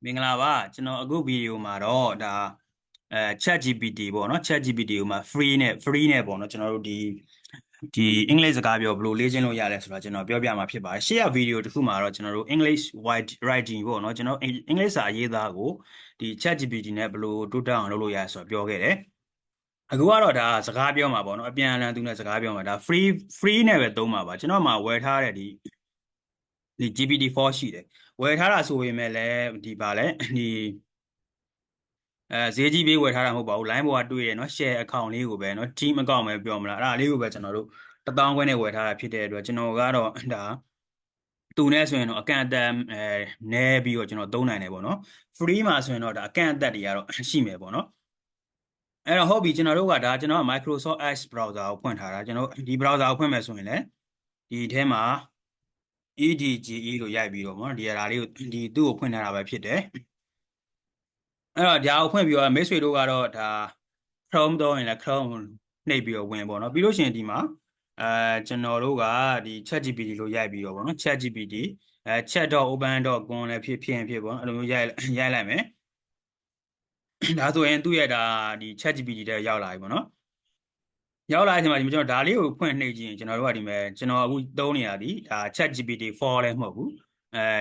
မင်္ဂလာပါကျွန်တော်အခုဗီဒီယိုမှာတော့ဒါChatGPT ပေါ့နော် ChatGPT ကိုမှာ free နဲ့ပေါ့နော်ကျွန်တော်တို့ဒီအင်္ဂလိပ်စကားပြောဘယ်လိုလေ့ကျင့်လို့ရလဲဆိုတော့ကျွန်တော်ပြောပြမှာဖြစ်ပါတယ်ရှေ့ကဗီဒီယိုတစ်ခုမှာတော့ကျွန်တော်တို့ English writing ပေါ့နော်ကျွန်တော်အင်္ဂလိပ်စာရေးသားကိုဒီ ChatGPT နဲ့ဘယ်လိုတိုးတက်အောင်လုပ်လို့ရလဲဆိုတော့ပြောခဲ့တယ်အခုကတော့ဒါစကားပြောမှာပေါ့နော်အပြန်အလှန်သူနဲ့စကားပြောမှာဒါ free နဲ့ပဲသုံးမှာပါကျွန်တော်မှာဝယ်ထားတဲ့ဒီ GPT-4 ရှိတယ်ဝယ်ထားတာဆိုရင်လည်းဒီပါလဲဒီဈေးကြီးပေးဝယ်ထားတာမဟုတ်ပါဘူး line ပေါ်ကတွေ့ရနော် share account လေးကိုပဲနော် team account ပဲပြောမလားအဲ့ဒါလေးကိုပဲကျွန်တော်တို့1000ခွဲနဲ့ဝယ်ထားတာဖြစ်တဲ့အတွက်ကျွန်တော်ကတော့ဒါသူနဲ့ဆိုရင်တော့အကန့်အသတ်နည်းပြီးတော့ကျွန်တော်သုံးနိုင်တယ်ပေါ့နော် free မှာဆိုရင်တော့ဒါအကန့်အသတ်တွေကတော့ရှိမယ်ပေါ့နော်အဲ့တော့ဟုတ်ပြီကျွန်တော်တို့ကဒါကျွန်တော်က Microsoft Edge browser ကိုဖွင့်ထားတာကျွန်တော်ဒီ browser ကိုဖွင့်မယ်ဆိုရင်လည်းဒီထဲမှာ EDGE လို့ရိုက်ပြီးတော့ပေါ့နော်ဒီအရာလေးကိုဒီသူ့ကိုဖွင့်ထားတာပဲဖြစ်တယ်အဲ့တော့ဒါကိုဖွင့်ပြီးတော့မိတ်ဆွေတို့ကတော့ဒါ Chrome တော့ရင်လည်း Chrome နှိပ်ပြီးတော့ဝင်ပေါ့နော်ပြီးလို့ရှိရင်ဒီမှာကျွန်တော်တို့ကဒီ ChatGPT လို့ရိုက်ပြီးတော့ပေါ့နော် ChatGPT chat.open.com လည်းဖြစ်ပေါ့အဲ့လိုမျိုးရိုက်လိုက်မယ်ဒါဆိုရင်သူ့ရဲ့ဒါဒီ ChatGPT တဲ့ရောက်လာပြီပေါ့နော်ရောက်လာချိန်မှာကျွန်တော်ဒါလေးကိုဖွင့်နှိပ်ကြည့်ရင်ကျွန်တော်တို့ကဒီမဲ့ကျွန်တော်အခုသုံးနေရသည်ဒါ ChatGPT 4လည်းမဟုတ်ဘူး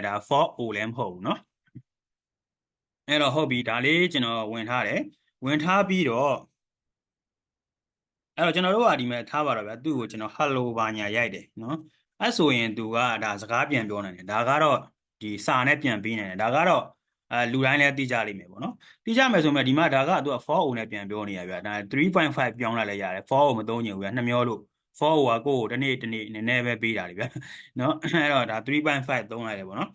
ဒါ 4O လည်းမဟုတ်ဘူးเนาะအဲ့တော့ဟုတ်ပြီဒါလေးကျွန်တော်ဝင်ထားတယ်ဝင်ထားပြီးတော့အဲ့တော့ကျွန်တော်တို့ကဒီမဲ့ထားပါတော့ဗျာသူ့ကိုကျွန်တော် hello ဘာညာရိုက်တယ်เนาะအဲ့ဆိုရင်သူကဒါစကားပြန်ပြောနိုင်တယ်ဒါကတော့ဒီစာနဲ့ပြန်ပေးနိုင်တယ်ဒါကတော့လူတိုင်းလည်းသိကြလိမ့်မယ်ပေါ့နော်သိကြမယ်ဆိုမှဒီမှာဒါကသူက 4O နဲ့ပြန်ပြောနေရဗျာဒါ3.5ပြောင်းလာလဲရတယ် 4O မသုံးချင်ဘူးဗျာနှမျောလို့ 4O ကကိုယ်တနေ့နည်းနည်းပဲပေးတာလေဗျာเนาะအဲ့တော့ဒါ3.5သုံးလိုက်တယ်ပေါ့နော်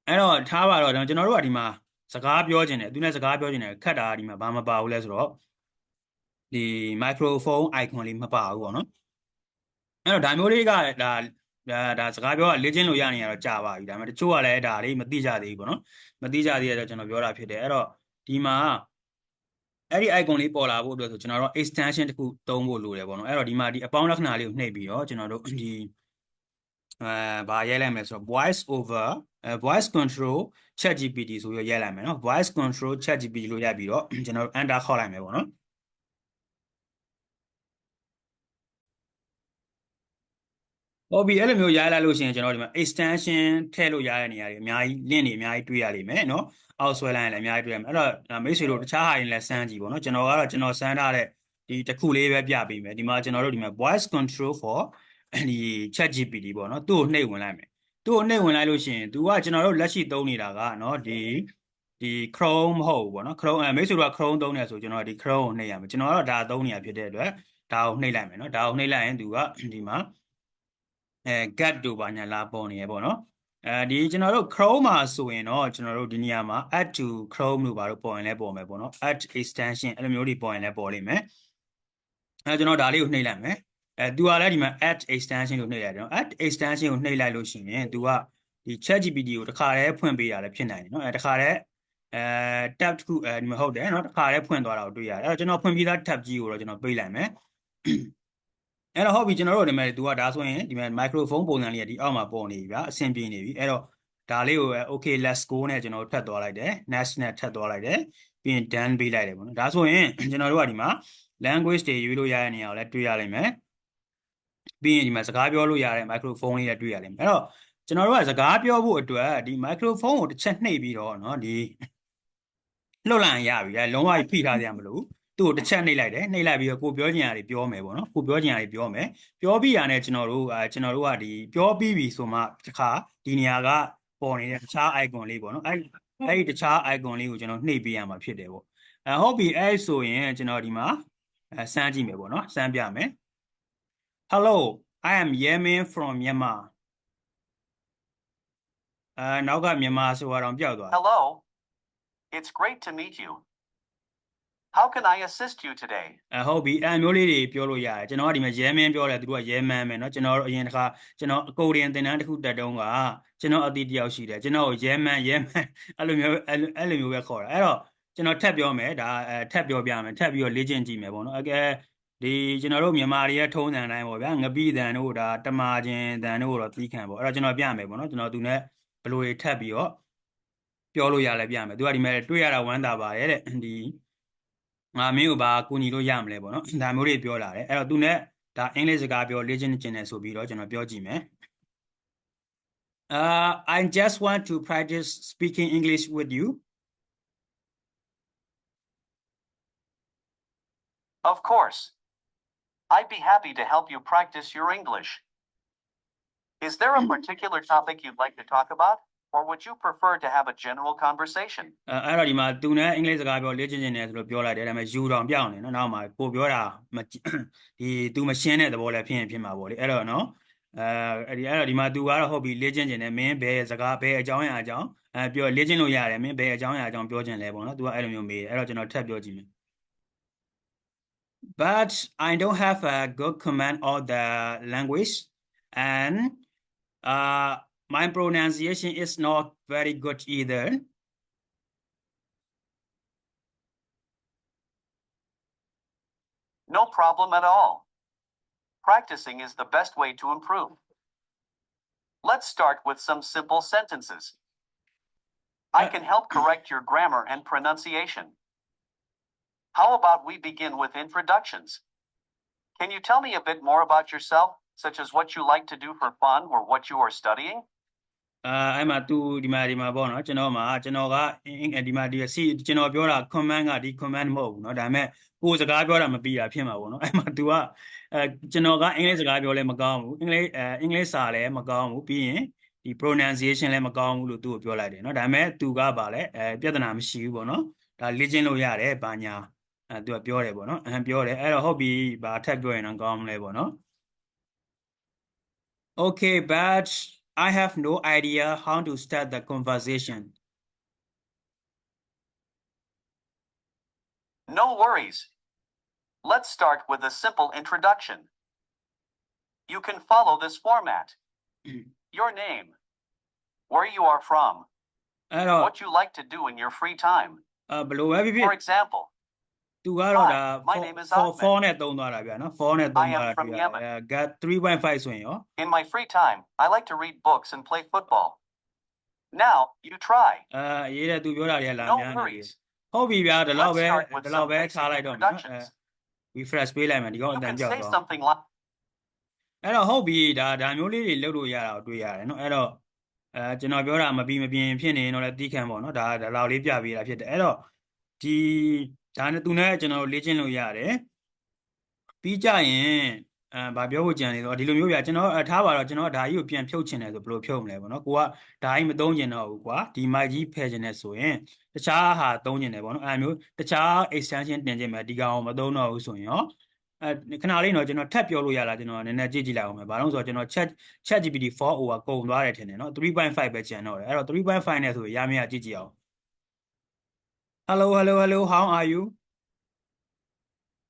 အဲ့တော့ထားပါတော့ကျွန်တော်တို့ကဒီမှာစကားပြောချင်တယ်သူနဲ့စကားပြောချင်တယ်ခက်တာဒီမှာဘာမပါဘူးလဲဆိုတော့ဒီ microphone icon လေးမပါဘူးပေါ့နော်အဲ့တော့ဒါမျိုးလေးကဒါစကားပြောကလေ့ကျင့်လို့ရနေရတော့ကြာပါပြီဒါပေမဲ့တချို့ကလည်းဒါလေးမသိကြသေးဘူးပေါ့နော်မသိကြသေးတဲ့အတွက်ကျွန်တော်ပြောတာဖြစ်တယ်အဲ့တော့ဒီမှာအဲ့ဒီ icon လေးပေါ်လာဖို့အတွက်ဆိုကျွန်တော်တို့ extension တစ်ခုသုံးဖို့လိုတယ်ပေါ့နော်အဲ့တော့ဒီမှာဒီအပေါင်းလက္ခဏာလေးကိုနှိပ်ပြီးတော့ကျွန်တော်တို့ဒီဘာရိုက်လိုက်မယ်ဆိုတော့ voice control ChatGPT ဆိုပြီးရိုက်လိုက်မယ်နော် voice control ChatGPT လို့ရိုက်ပြီးတော့ကျွန်တော်တို့ enter ခေါက်လိုက်မယ်ပေါ့နော်ဟုတ်ပြီအဲ့လိုမျိုးရိုက်လိုက်လို့ရှိရင်ကျွန်တော်ဒီမှာ extension ထည့်လို့ရတဲ့နေရာတွေအများကြီး link တွေအများကြီးတွေ့ရလိမ့်မယ်เนาะအောက်ဆွဲလိုက်ရင်လည်းအများကြီးတွေ့ရမယ်အဲ့တော့မိတ်ဆွေတို့တခြားဟာတွေလည်းစမ်းကြည့်ပေါ့เนาะကျွန်တော်ကတော့ကျွန်တော်စမ်းထားတဲ့ဒီတစ်ခုလေးပဲပြပေးမယ်ဒီမှာကျွန်တော်တို့ဒီမှာ voice control for ဒီ ChatGPT ပေါ့เนาะသူ့ကိုနှိပ်ဝင်လိုက်မယ်သူ့ကိုနှိပ်ဝင်လိုက်လို့ရှိရင်သူကကျွန်တော်တို့လက်ရှိသုံးနေတာကเนาะဒီ Chrome မဟုတ်ဘူးပေါ့เนาะ Chrome မိတ်ဆွေတို့က Chrome သုံးနေဆိုကျွန်တော်ဒီ Chrome ကိုနှိပ်ရမယ်ကျွန်တော်ကတော့ဒါသုံးနေရဖြစ်တဲ့အတွက်ဒါကိုနှိပ်လိုက်မယ်เนาะဒါကိုနှိပ်လိုက်ရင်သူကဒီမှာget တို့ဘာညာလာပေါ်နေရပေါ့နော်ဒီကျွန်တော်တို့ Chrome မှာဆိုရင်တော့ကျွန်တော်တို့ဒီနေရာမှာ add to Chrome လို့ဘာလို့ပေါ်ရင်လဲပေါ်မယ်ပေါ့နော် add extension အဲ့လိုမျိုးတွေပေါ်ရင်လဲပေါ်လိမ့်မယ်ကျွန်တော်ဒါလေးကိုနှိပ်လိုက်မယ်သူကလည်းဒီမှာ add extension လို့နှိပ်ရတယ်နော် add extension ကိုနှိပ်လိုက်လို့ရှိရင်သူကဒီ ChatGPT ကိုတစ်ခါတည်းဖွင့်ပေးတာလည်းဖြစ်နိုင်တယ်နော်တစ်ခါတည်းtab တစ်ခုဒီမှာဟုတ်တယ်နော်တစ်ခါတည်းဖွင့်သွားတာကိုတွေ့ရတယ်အဲ့တော့ကျွန်တော်ဖွင့်ပြီးသား tab ကြီးကိုတော့ကျွန်တော်ပိတ်လိုက်မယ်အဲ့တော့ဟုတ်ပြီကျွန်တော်တို့ဒီမဲ့သူကဒါဆိုရင်ဒီမဲ့ microphone ပုံစံလေးကဒီအောက်မှာပေါ်နေပြီဗျာအဆင်ပြေနေပြီအဲ့တော့ဒါလေးကို okay let's go နဲ့ကျွန်တော်ထပ်သွားလိုက်တယ် next နဲ့ထပ်သွားလိုက်တယ်ပြီးရင် done ပေးလိုက်တယ်ပေါ့နော်ဒါဆိုရင်ကျွန်တော်တို့ကဒီမှာ language တွေရွေးလို့ရတဲ့နေရာကိုလည်းတွေ့ရလိမ့်မယ်ပြီးရင်ဒီမှာစကားပြောလို့ရတဲ့ microphone လေးလည်းတွေ့ရလိမ့်မယ်အဲ့တော့ကျွန်တော်တို့ကစကားပြောဖို့အတွက်ဒီ microphone ကိုတစ်ချက်နှိပ်ပြီးတော့เนาะဒီလှုပ်လိုက်ရပြီလုံးဝဖိထားကြမလို့သူ့ကိုတစ်ချက်နှိပ်လိုက်တယ်နှိပ်လိုက်ပြီးတော့ကိုပြောချင်တာတွေပြောမယ်ပေါ့နော်ကိုပြောချင်တာတွေပြောမယ်ပြောပြီးရတဲ့ကျွန်တော်တို့ကဒီပြောပြီးပြီဆိုမှတစ်ခါဒီနေရာကပေါ်နေတဲ့တခြား icon လေးပေါ့နော်အဲ့ဒီတခြား icon လေးကိုကျွန်တော်နှိပ်ပေးရမှာဖြစ်တယ်ပေါ့ဟုတ်ပြီအဲ့ဆိုရင်ကျွန်တော်ဒီမှာစမ်းကြည့်မယ်ပေါ့နော်စမ်းပြမယ် Hello I am Yemin from Myanmar နောက်ကမြန်မာဆိုတော့ပျောက်သွား Hello it's great to meet you How can I assist you today ဟုတ်ပြီမျိုးလေးတွေပြောလို့ရတယ်ကျွန်တော်ကဒီမှာရဲမင်းပြောတယ်သူတို့ကရဲမန်းပဲเนาะကျွန်တော်အရင်တစ်ခါကျွန်တော်အကိုရီယန်သင်တန်းတစ်ခုတက်တုန်းကကျွန်တော်အတီးတယောက်ရှိတယ်ကျွန်တော်ကိုရဲမန်းအဲ့လိုမျိုးပဲခေါ်တာအဲ့တော့ကျွန်တော်ထပ်ပြောမယ်ဒါထပ်ပြောပြမယ်ထပ်ပြီးတော့လေ့ကျင့်ကြည့်မယ်ပေါ့เนาะဒီကျွန်တော်တို့မြန်မာတွေရဲ့ထုံးစံတိုင်းပေါ့ဗျာငပိတန်တို့ဒါတမာချင်းတန်တို့တော့သီးခံပေါ့အဲ့တော့ကျွန်တော်ပြမယ်ပေါ့เนาะကျွန်တော်သူနဲ့ဘယ်လိုတွေထပ်ပြီးတော့ ပြောလို့ရလဲပြမယ်သူကဒီမဲ့တွေ့ရတာဝမ်းသာပါတယ်တဲ့ဒီငါမင်းကိုဘာကူညီလို့ရမလဲပေါ့နော်ဒါမျိုးတွေပြောလာတယ်အဲ့တော့သူနဲ့ဒါအင်္ဂလိပ်စကားပြောလေ့ကျင့်နေဆိုပြီးတော့ကျွန်တော်ပြောကြည့်မယ် I just want to practice speaking English with you Of course. I'd be happy to help you practice your English. Is there a particular topic you'd like to talk about, or would you prefer to have a general conversation? အဲ့တော့ဒီမှာသူနဲ့အင်္ဂလိပ်စကားပြောလေ့ကျင့်နေဆိုလို့ပြောလိုက်တယ်ဒါပေမဲ့ယူတော်ပြောင်းနေနော်နောက်မှာကိုပြောတာဒီသူမရှင်းတဲ့သဘောလည်းဖြစ်မှာပေါ့လေအဲ့တော့နော်အဲ့တော့ဒီမှာသူကတော့ဟုတ်ပြီလေ့ကျင့်နေမင်းဘယ်စကားဘယ်အကြောင်းအရာအကြောင်းပြောလေ့ကျင့်လို့ရတယ်မင်းဘယ်အကြောင်းအရာအကြောင်းပြောချင်လဲပေါ့နော်သူကအဲ့လိုမျိုးမေးအဲ့တော့ကျွန်တော်ထပ်ပြောကြည့်မယ် But I don't have a good command of the language and my pronunciation is not very good either. No problem at all. Practicing is the best way to improve. Let's start with some simple sentences. I can help correct your grammar and pronunciation. How about we begin with introductions? Can you tell me a bit more about yourself, such as what you like to do for fun or what you are studying? အဲ့မှာသူဒီမှာပေါ့နော်ကျွန်တော်ကဒီမှာဒီစီကျွန်တော်ပြောတာ command ကဒီ command မဟုတ်ဘူးเนาะဒါပေမဲ့ကိုယ်စကားပြောတာမပြီးတာဖြစ်မှာပေါ့နော်အဲ့မှာ तू ကကျွန်တော်ကအင်္ဂလိပ်စကားပြောလဲမကောင်းဘူးအင်္ဂလိပ်စာလည်းမကောင်းဘူးပြီးရင်ဒီ pronunciation လည်းမကောင်းဘူးလို့သူ့ကိုပြောလိုက်တယ်เนาะဒါပေမဲ့ तू ကပါလဲပြဿနာမရှိဘူးပေါ့နော်ဒါလေ့ကျင့်လို့ရတယ်ဘာညာသူကပြောတယ်ပေါ့နော်ပြောတယ်အဲ့တော့ဟုတ်ပြီဘာထပ်ပြောရင်တော့ကောင်းမလဲပေါ့နော် Okay but I have no idea how to start the conversation. No worries. Let's start with a simple introduction. You can follow this format. Your name, where you are from, what you like to do in your free time. For example, သူကတော့ဒါ My name is Ahmed. 4နဲ့သုံးသွားတာဗျာနော် 4နဲ့သုံးသွားတာ I am from Yemen. Got 3.5 ဆိုရင်ရော In my free time, I like to read books and play football. Now, you try. ရေးတဲ့သူပြောတာတွေကလာ No များနေတယ် worries. ဟုတ်ပြီဗျာဒီလောက်ပဲ Let's start with ဒီလောက် some ပဲ basic ထားလိုက်တော့မယ်နော် introductions. refresh ပေးလိုက်မယ်ဒီကောင် You အတန် can ကြောက် say တော့ something like, အဲ့တော့ဟုတ်ပြီဒါမျိုးလေးတွေလုပ်လို့ရတာကိုတွေ့ရတယ်နော်အဲ့တော့ကျွန်တော်ပြောတာမပြီးမပြင်းဖြစ်နေရင်တော့လည်းတီးခံပေါ့နော်ဒါလောက်လေးပြပေးတာဖြစ်တယ်အဲ့တော့ဒီဒါနဲ့သူနဲ့ကျွန်တော်လေ့ကျင့်လို့ရတယ်ပြီးကြရင်ဘာပြောဖို့ကြံနေတော့ဒီလိုမျိုးပြကျွန်တော်ထားပါတော့ကျွန်တော်ဒါကြီးကိုပြန်ဖြုတ်ချင်တယ်ဆိုဘယ်လိုဖြုတ်မလဲပေါ့နော်ကိုကဒါကြီးမသုံးချင်တော့ဘူးကွာဒီမိုက်ကြီးဖယ်ချင်တယ်ဆိုရင်တခြားဟာသုံးချင်တယ်ပေါ့နော်အဲ့မျိုးတခြား extension တင်ချင်မယ်ဒီကောင်မသုံးတော့ဘူးဆိုရင်ရောခဏလေးတော့ကျွန်တော်ထပ်ပြောလို့ရလားကျွန်တော်နည်းနည်းကြည့်လိုက်အောင်မယ်ဘာလို့ဆိုတော့ကျွန်တော် chat GPT 4 over ကုန်သွားတယ်ထင်တယ်နော် 3.5 ပဲကျန်တော့တယ်အဲ့တော့ 3.5 နဲ့ဆိုရမရကြည့်ကြည့်အောင် Hello how are you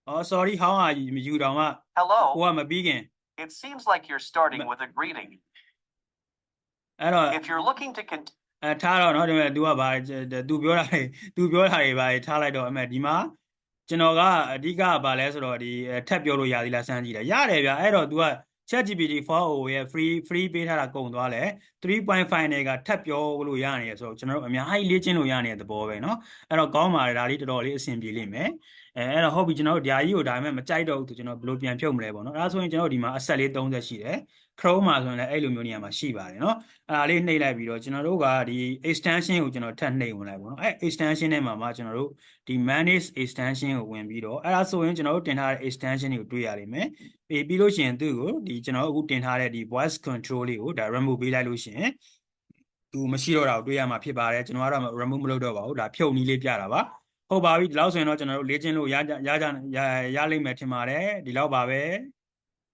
Oh sorry how are you ယူတော့မှ hello. ကိုကမပြီးခင် It seems like you're starting with a greeting. အဲ့တော့ If you're looking to continue, ထားတော့နော်ဒီမဲ့ तू ကဘာ तू ပြောတာတွေဘာထားလိုက်တော့အမေဒီမှာကျွန်တော်ကအဓိကဘာလဲဆိုတော့ဒီထပ်ပြောလို့ရသေးလားစမ်းကြည့်တယ်ရတယ်ဗျအဲ့တော့ तू က ChatGPT 4o ရဲ့ free ပေးထားတာကုန်သွားလဲ 3.5 နဲ့ကထပ်ပြောလို့ရနေရဆိုတော့ကျွန်တော်တို့အများကြီးလေ့ကျင့်လို့ရနေတဲ့သဘောပဲเนาะအဲ့တော့ကောင်းပါတယ်ဒါလေးတော်တော်လေးအဆင်ပြေလိမ့်မယ်အဲ့တော့ဟုတ်ပြီကျွန်တော်တို့ဓာကြီးကိုဒါပေမဲ့မကြိုက်တော့ဘူးသူကျွန်တော်ဘယ်လိုပြန်ဖြုတ်မလဲပေါ့နော်အဲ့ဒါဆိုရင်ကျွန်တော်တို့ဒီမှာအဆက်လေး30ရှိတယ် Chrome မှာဆိုရင်လည်းအဲ့လိုမျိုးနေရာမှာရှိပါတယ်เนาะအဲ့ဒါလေးနှိပ်လိုက်ပြီးတော့ကျွန်တော်တို့ကဒီ extension ကိုကျွန်တော်ထပ်နှိပ်ဝင်လိုက်ပေါ့နော်အဲ့ extension ထဲမှာကျွန်တော်တို့ဒီ manage extension ကိုဝင်ပြီးတော့အဲ့ဒါဆိုရင်ကျွန်တော်တို့တင်ထားတဲ့ extension တွေကိုတွေ့ရလိမ့်မယ်ပြီးလို့ရှိရင်သူ့ကိုဒီကျွန်တော်အခုတင်ထားတဲ့ဒီ voice control လေးကိုဒါ remove ပေးလိုက်လို့ရှိရင်သူမရှိတော့တာကိုတွေ့ရမှာဖြစ်ပါတယ်ကျွန်တော်ကတော့ remove မလုပ်တော့ပါဘူးဒါဖြုတ်နည်းလေးပြတာပါဟုတ်ပါပြီဒီလောက်ဆိုရင်တော့ကျွန်တော်တို့လေ့ကျင့်လို့ရလိမ့်မယ်ထင်ပါတယ်ဒီလောက်ပါပဲ